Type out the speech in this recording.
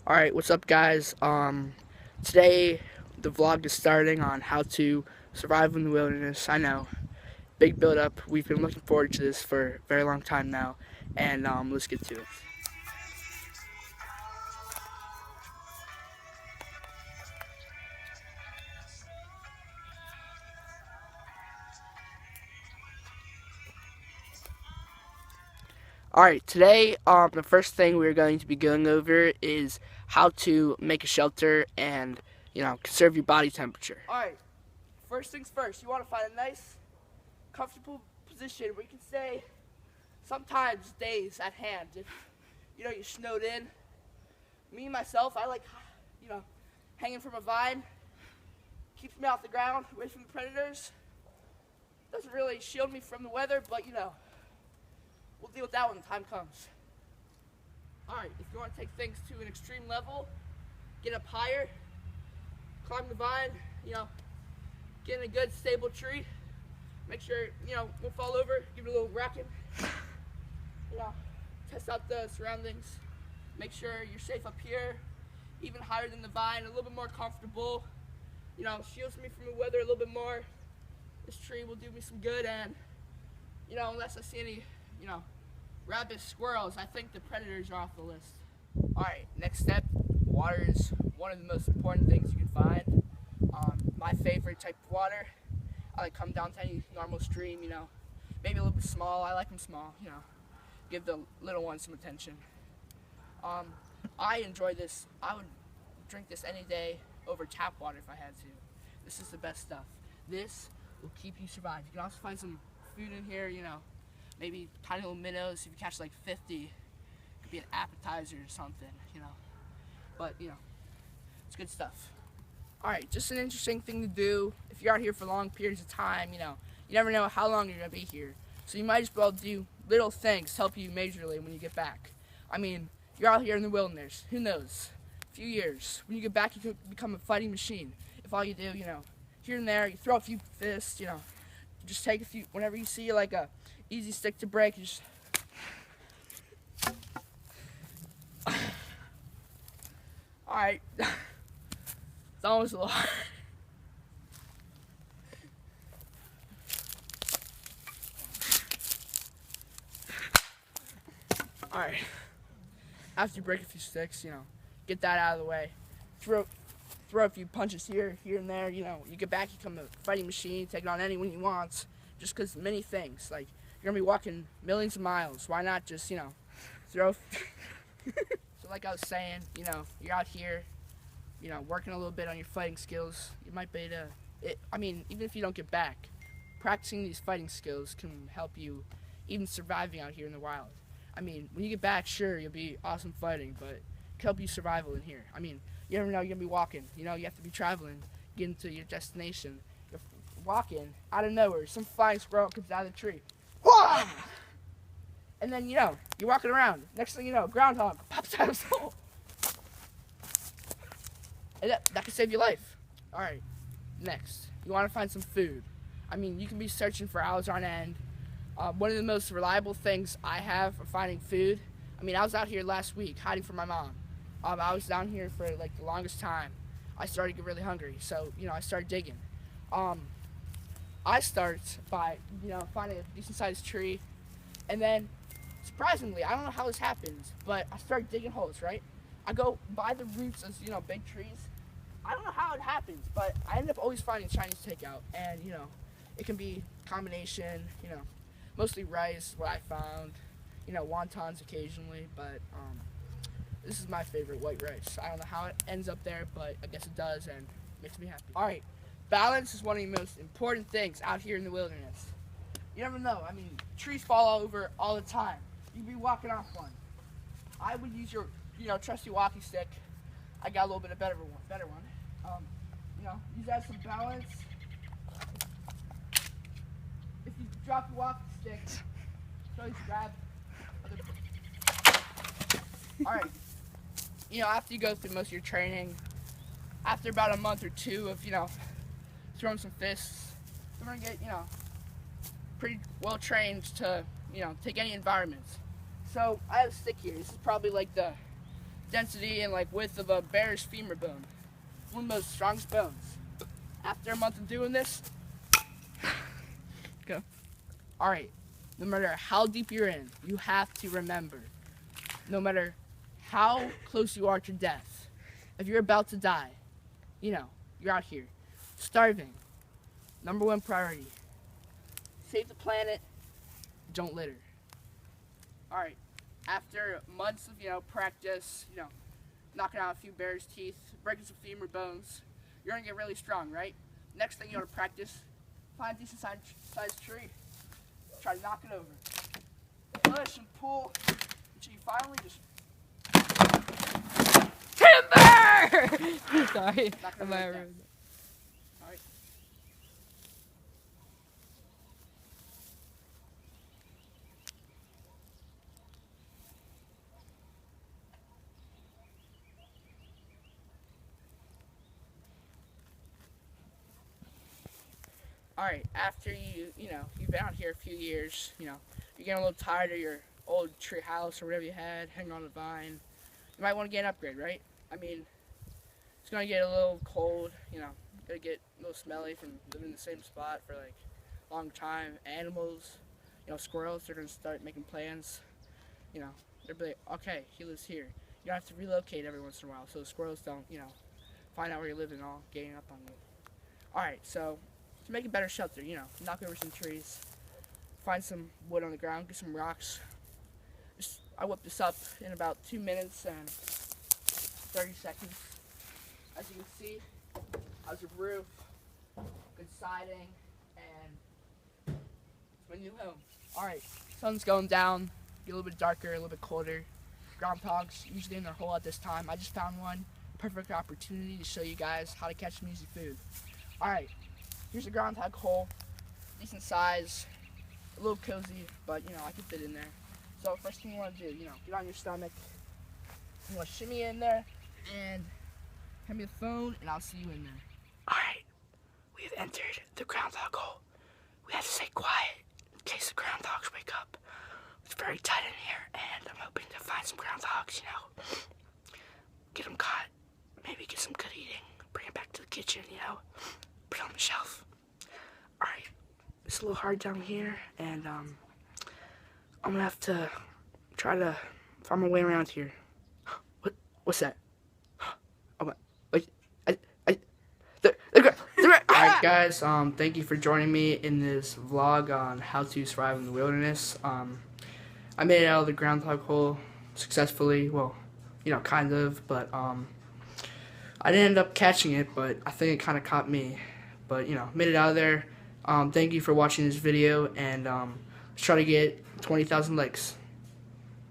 Alright, what's up guys? Today the vlog is starting on how to survive in the wilderness. I know, big build up. We've been looking forward to this for a very long time now, and let's get to it. Alright, today the first thing we're going to be going over is how to make a shelter and, conserve your body temperature. Alright, first things first, you want to find a nice, comfortable position where you can stay sometimes days at hand. If you're snowed in. Me myself, I like hanging from a vine. Keeps me off the ground, away from the predators. Doesn't really shield me from the weather, but we'll deal with that when the time comes. Alright, if you want to take things to an extreme level, get up higher, climb the vine, get in a good stable tree. Make sure, won't fall over, give it a little racking. Test out the surroundings. Make sure you're safe up here, even higher than the vine, a little bit more comfortable. Shields me from the weather a little bit more. This tree will do me some good, and unless I see any, rabbits, squirrels, I think the predators are off the list. Alright, next step, water is one of the most important things you can find. My favorite type of water, I like come down to any normal stream, maybe a little bit small. I like them small, give the little ones some attention. I enjoy this. I would drink this any day over tap water if I had to. This is the best stuff. This will keep you survive. You can also find some food in here, maybe tiny little minnows. If you catch like 50, it could be an appetizer or something, But, it's good stuff. Alright, just an interesting thing to do. If you're out here for long periods of time, you never know how long you're going to be here. So you might as well do little things to help you majorly when you get back. I mean, you're out here in the wilderness. Who knows? A few years. When you get back, you could become a fighting machine. If all you do, here and there, you throw a few fists, just take a few, whenever you see like a easy stick to break, you just... Alright. It's almost a little hard. Alright. After you break a few sticks, get that out of the way. Throw a few punches here and there, you get back, you become a fighting machine, take on anyone you want. Just because many things, like, you're going to be walking millions of miles. Why not just, throw... So like I was saying, you're out here, working a little bit on your fighting skills. You might be even if you don't get back, practicing these fighting skills can help you even surviving out here in the wild. When you get back, sure, you'll be awesome fighting, but it can help you survival in here. You never know, you're going to be walking. You have to be traveling, getting to your destination. You're walking, out of nowhere, some flying squirrel comes out of the tree. Wah! And then, you're walking around. Next thing you know, groundhog pops out of his hole. And that can save your life. Alright, next. You want to find some food. You can be searching for hours on end. One of the most reliable things I have for finding food, I was out here last week hiding from my mom. I was down here for like the longest time. I started to get really hungry, so, I started digging. I start by, finding a decent sized tree, and then, surprisingly, I don't know how this happens, but I start digging holes, right? I go by the roots of, big trees. I don't know how it happens, but I end up always finding Chinese takeout, and, it can be combination, mostly rice, what I found, wontons occasionally, but, this is my favorite, white rice. I don't know how it ends up there, but I guess it does, and it makes me happy. Alright, balance is one of the most important things out here in the wilderness. You never know, trees fall over all the time. You could be walking off one. I would use your, trusty walking stick. I got a little bit of better one. Use that as some balance. If you drop your walking stick, always grab Alright. After you go through most of your training, after about a month or two of, throwing some fists, you're going to get, pretty well trained to, take any environment. So I have a stick here. This is probably like the density and like width of a bear's femur bone. One of the most strongest bones. After a month of doing this, go. Alright, no matter how deep you're in, you have to remember, no matter how close you are to death, if you're about to die, you know, you're out here, starving, number one priority, save the planet, don't litter. Alright, after months of, practice, knocking out a few bear's teeth, breaking some femur bones, you're gonna get really strong, right? Next thing you want to practice, find a decent sized tree, try to knock it over. Push and pull until you finally just Timber! Sorry. Am I rude? Alright. Alright, after you've been out here a few years, you're getting a little tired of your old tree house or whatever you had, hanging on the vine. You might want to get an upgrade, right? I mean, it's going to get a little cold, going to get a little smelly from living in the same spot for like a long time. Animals, squirrels, they're going to start making plans. They'll be like, okay, he lives here. You don't have to relocate every once in a while so the squirrels don't, find out where you live and all gang up on you. Alright, so to make a better shelter, knock over some trees, find some wood on the ground, get some rocks. I whipped this up in about 2 minutes and 30 seconds. As you can see, how's your roof, good siding, and it's my new home. Alright, sun's going down, get a little bit darker, a little bit colder. Groundhogs usually in their hole at this time. I just found one. Perfect opportunity to show you guys how to catch some easy food. Alright, here's a groundhog hole, decent size, a little cozy, but I can fit in there. So first thing you want to do, get on your stomach. You want to shimmy in there and hand me the phone and I'll see you in there. Alright, we have entered the groundhog hole. We have to stay quiet in case the groundhogs wake up. It's very tight in here and I'm hoping to find some groundhogs, get them caught, maybe get some good eating, bring it back to the kitchen, put it on the shelf. Alright, it's a little hard down here and I'm gonna have to try to find my way around here. What's that? Oh, wait, Alright guys, thank you for joining me in this vlog on how to survive in the wilderness. I made it out of the groundhog hole successfully, well, kind of, but I didn't end up catching it, but I think it kind of caught me. But, made it out of there. Thank you for watching this video, and let's try to get 20,000 likes.